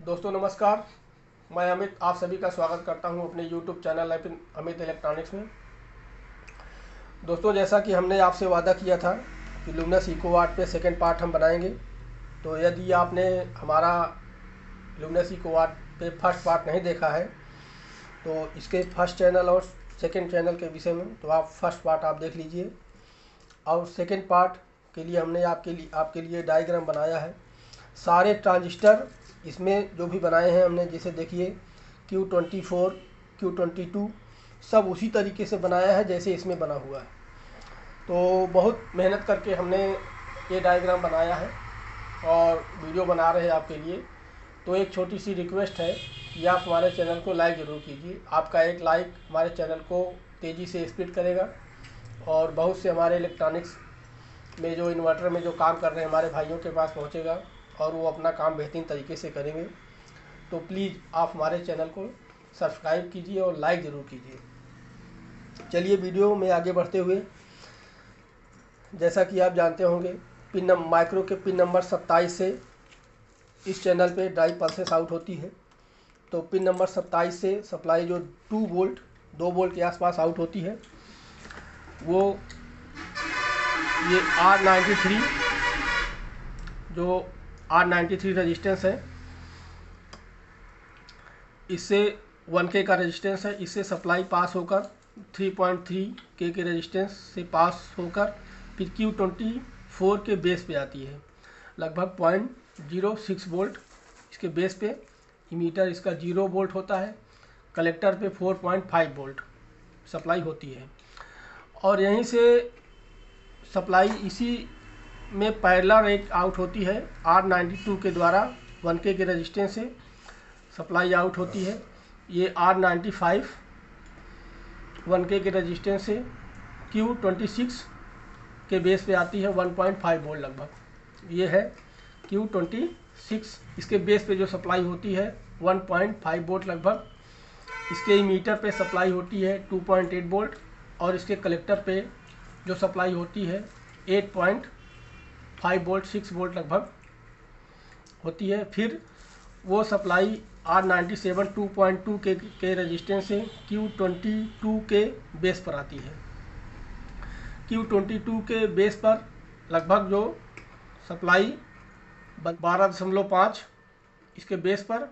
दोस्तों नमस्कार, मैं अमित आप सभी का स्वागत करता हूं अपने YouTube चैनल अमित इलेक्ट्रॉनिक्स में। दोस्तों जैसा कि हमने आपसे वादा किया था कि लुमिनस इको वाट पे सेकंड पार्ट हम बनाएंगे, तो यदि आपने हमारा लुमिनस इको वाट पे फर्स्ट पार्ट नहीं देखा है तो इसके फर्स्ट चैनल और सेकंड चैनल के विषय में तो आप फर्स्ट पार्ट आप देख लीजिए। और सेकंड पार्ट के लिए हमने आपके लिए डायग्राम बनाया है। सारे ट्रांजिस्टर इसमें जो भी बनाए हैं हमने, जैसे देखिए Q24, Q22 सब उसी तरीके से बनाया है जैसे इसमें बना हुआ है। तो बहुत मेहनत करके हमने ये डायग्राम बनाया है और वीडियो बना रहे हैं आपके लिए। तो एक छोटी सी रिक्वेस्ट है कि आप हमारे चैनल को लाइक ज़रूर कीजिए। आपका एक लाइक हमारे चैनल को तेज़ी से स्पीड करेगा और बहुत से हमारे इलेक्ट्रॉनिक्स में जो इन्वर्टर में जो काम कर रहे हैं हमारे भाइयों के पास पहुंचेगा और वो अपना काम बेहतरीन तरीके से करेंगे। तो प्लीज़ आप हमारे चैनल को सब्सक्राइब कीजिए और लाइक ज़रूर कीजिए। चलिए वीडियो में आगे बढ़ते हुए, जैसा कि आप जानते होंगे माइक्रो के पिन नंबर 27 से इस चैनल पे ड्राइव पल्सेस आउट होती है। तो पिन नंबर 27 से सप्लाई जो 2 वोल्ट के आसपास आउट होती है, वो ये R93 जो R93 रेजिस्टेंस है, इससे 1K का रेजिस्टेंस है। इससे सप्लाई पास होकर 3.3K के रेजिस्टेंस से पास होकर फिर Q24 के बेस पे आती है। लगभग 0.06 वोल्ट इसके बेस पे। इमीटर इसका 0 वोल्ट होता है। कलेक्टर पे 4.5 वोल्ट सप्लाई होती है। और यहीं से सप्लाई इसी में पैरेलल एक आउट होती है R92 के द्वारा 1K के रेजिस्टेंस से सप्लाई आउट होती है। ये R95 1K के रेजिस्टेंस से Q26 के बेस पे आती है 1.5 वोल्ट लगभग। ये है Q26, इसके बेस पे जो सप्लाई होती है 1.5 वोल्ट लगभग। इसके इमीटर पे सप्लाई होती है 2.8 वोल्ट और इसके कलेक्टर पे जो सप्लाई होती है 8.5 वोल्ट 6 वोल्ट लगभग होती है। फिर वो सप्लाई R97 2.2 के रेजिस्टेंस से Q22 के बेस पर आती है। Q22 के बेस पर लगभग जो सप्लाई 12.5 इसके बेस पर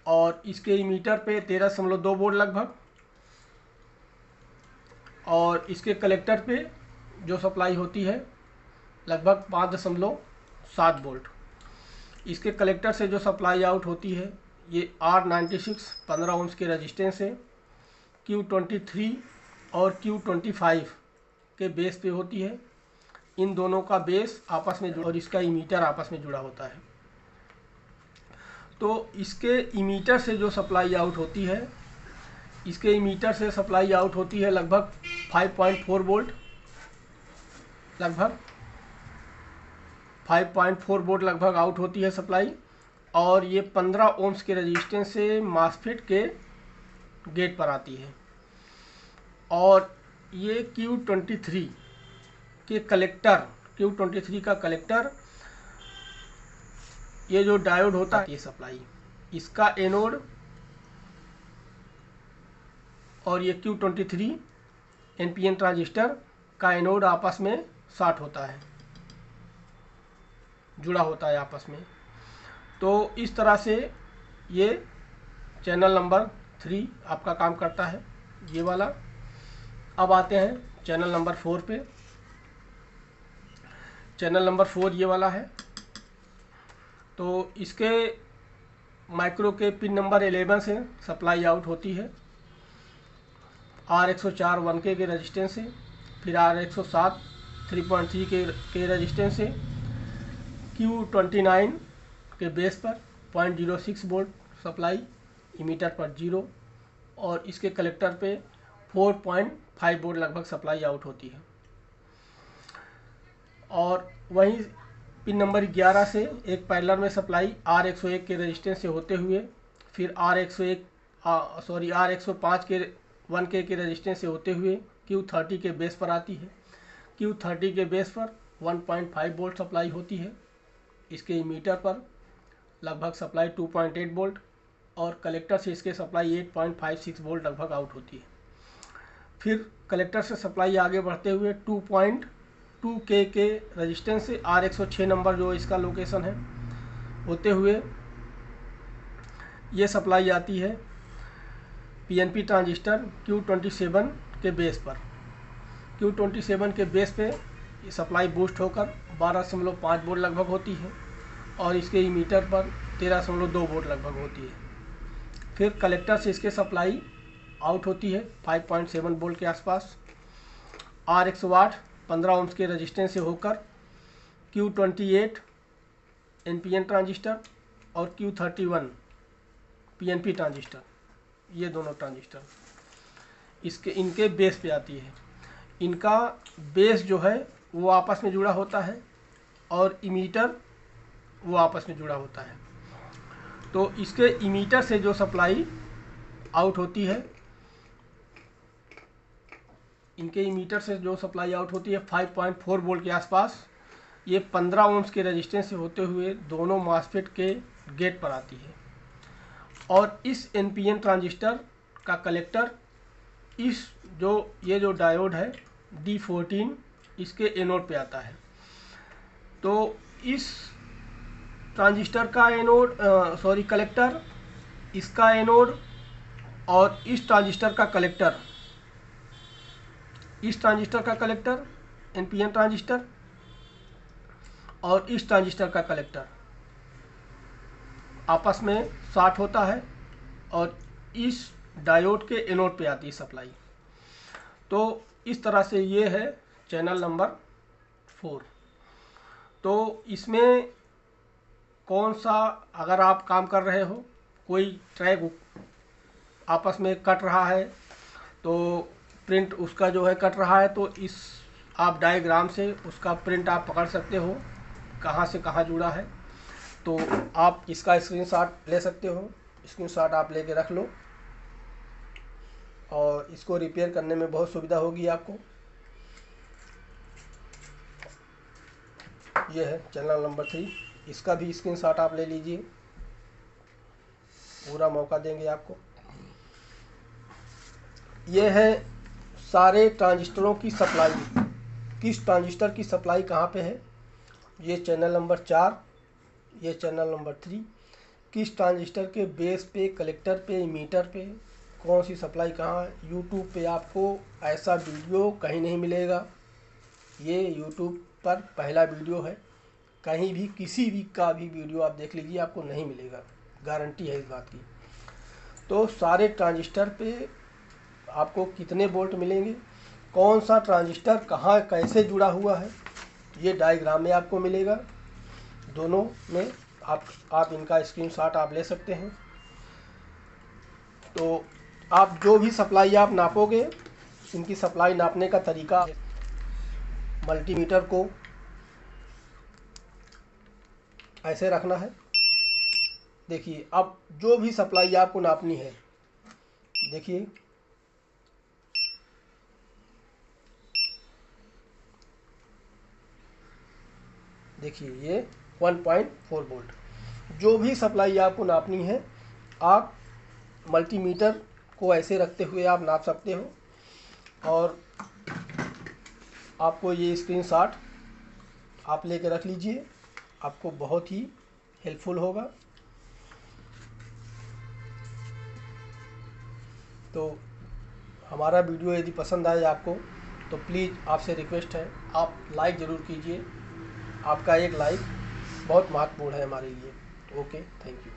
और इसके इमीटर पे 13.2 वोल्ट लगभग और इसके कलेक्टर पे जो सप्लाई होती है लगभग 5.7 वोल्ट। इसके कलेक्टर से जो सप्लाई आउट होती है ये R96 15 ओम्स के रेजिस्टेंस से Q23 और Q25 के बेस पे होती है। इन दोनों का बेस आपस में और इसका इमीटर आपस में जुड़ा होता है। तो इसके इमीटर से जो सप्लाई आउट होती है, इसके इमीटर से सप्लाई आउट होती है लगभग 5.4 वोल्ट, लगभग 5.4 वोल्ट लगभग आउट होती है सप्लाई। और ये 15 ओम्स के रेजिस्टेंस से मॉसफेट के गेट पर आती है। और ये Q23 के कलेक्टर, Q23 का कलेक्टर, ये जो डायोड होता है ये सप्लाई, इसका एनोड और ये Q23 NPN ट्रांजिस्टर का एनोड आपस में शॉर्ट होता है, जुड़ा होता है आपस में। तो इस तरह से ये चैनल नंबर 3 आपका काम करता है, ये वाला। अब आते हैं चैनल नंबर 4 पे। चैनल नंबर 4 ये वाला है। तो इसके माइक्रो के पिन नंबर 11 से सप्लाई आउट होती है R104 1K के रेजिस्टेंस से, फिर R107 3.3 के रेजिस्टेंस से Q29 के बेस पर 0.06 वोल्ट सप्लाई, इमीटर पर 0 और इसके कलेक्टर पे 4.5 वोल्ट लगभग सप्लाई आउट होती है। और वहीं पिन नंबर 11 से एक पैरेलल में सप्लाई R101 के रेजिस्टेंस से होते हुए फिर R105 के 1K के रेजिस्टेंस से होते हुए Q30 के बेस पर आती है। Q30 के बेस पर 1.5 वोल्ट सप्लाई होती है। इसके इमीटर पर लगभग सप्लाई 2.8 वोल्ट और कलेक्टर से इसके सप्लाई 8.56 वोल्ट लगभग आउट होती है। फिर कलेक्टर से सप्लाई आगे बढ़ते हुए 2.2 के रेजिस्टेंस से R106 नंबर जो इसका लोकेशन है होते हुए ये सप्लाई आती है PNP ट्रांजिस्टर Q27 के बेस पर। Q27 के बेस पे ये सप्लाई बूस्ट होकर 12.5 वोल्ट लगभग होती है और इसके इमीटर पर 13.2 वोल्ट लगभग होती है। फिर कलेक्टर से इसके सप्लाई आउट होती है 5.7 वोल्ट के आसपास। R108 15 ओम्स के रेजिस्टेंस से होकर Q28 NPN ट्रांजिस्टर और Q31 PNP ट्रांजिस्टर, ये दोनों ट्रांजिस्टर इनके बेस पे आती है। इनका बेस जो है वो आपस में जुड़ा होता है और इमीटर वो आपस में जुड़ा होता है। तो इसके इमीटर से जो सप्लाई आउट होती है, इनके इमीटर से जो सप्लाई आउट होती है 5.4 वोल्ट के आसपास, ये 15 ओम्स के रेजिस्टेंस से होते हुए दोनों मॉसफेट के गेट पर आती है। और इस NPN ट्रांजिस्टर का कलेक्टर ये जो डायोड है D14 इसके एनोड पे आता है। तो इस ट्रांजिस्टर का कलेक्टर, इसका एनोड और इस ट्रांजिस्टर का कलेक्टर, NPN ट्रांजिस्टर और इस ट्रांजिस्टर का कलेक्टर आपस में शॉर्ट होता है और इस डायोड के एनोड पे आती है सप्लाई। तो इस तरह से ये है चैनल नंबर 4। तो इसमें कौन सा, अगर आप काम कर रहे हो, कोई ट्रैक आपस में कट रहा है तो प्रिंट उसका जो है कट रहा है, तो इस आप डायग्राम से उसका प्रिंट आप पकड़ सकते हो कहाँ से कहाँ जुड़ा है। तो आप इसका स्क्रीनशॉट ले सकते हो, स्क्रीनशॉट आप लेके रख लो और इसको रिपेयर करने में बहुत सुविधा होगी आपको। ये है चैनल नंबर 3, इसका भी स्क्रीनशॉट आप ले लीजिए, पूरा मौका देंगे आपको। ये है सारे ट्रांजिस्टरों की सप्लाई, किस ट्रांजिस्टर की सप्लाई कहाँ पे है। ये चैनल नंबर 4, ये चैनल नंबर 3, किस ट्रांजिस्टर के बेस पे, कलेक्टर पे, इमीटर पे कौन सी सप्लाई कहाँ है। यूट्यूब पे आपको ऐसा वीडियो कहीं नहीं मिलेगा, ये यूट्यूब पर पहला वीडियो है। कहीं भी किसी भी का भी वीडियो आप देख लीजिए, आपको नहीं मिलेगा, गारंटी है इस बात की। तो सारे ट्रांजिस्टर पे आपको कितने वोल्ट मिलेंगे, कौन सा ट्रांजिस्टर कहाँ कैसे जुड़ा हुआ है, ये डायग्राम में आपको मिलेगा। दोनों में आप इनका स्क्रीनशॉट आप ले सकते हैं। तो आप जो भी सप्लाई आप नापोगे, इनकी सप्लाई नापने का तरीका, मल्टीमीटर को ऐसे रखना है। देखिए, अब जो भी सप्लाई आपको नापनी है, देखिए ये 1.4 वोल्ट, जो भी सप्लाई आपको नापनी है आप मल्टीमीटर को ऐसे रखते हुए आप नाप सकते हो। और आपको ये स्क्रीनशॉट आप लेके रख लीजिए, आपको बहुत ही हेल्पफुल होगा। तो हमारा वीडियो यदि पसंद आए आपको, तो प्लीज़ आपसे रिक्वेस्ट है, आप लाइक ज़रूर कीजिए। आपका एक लाइक बहुत महत्वपूर्ण है हमारे लिए। Okay, thank you.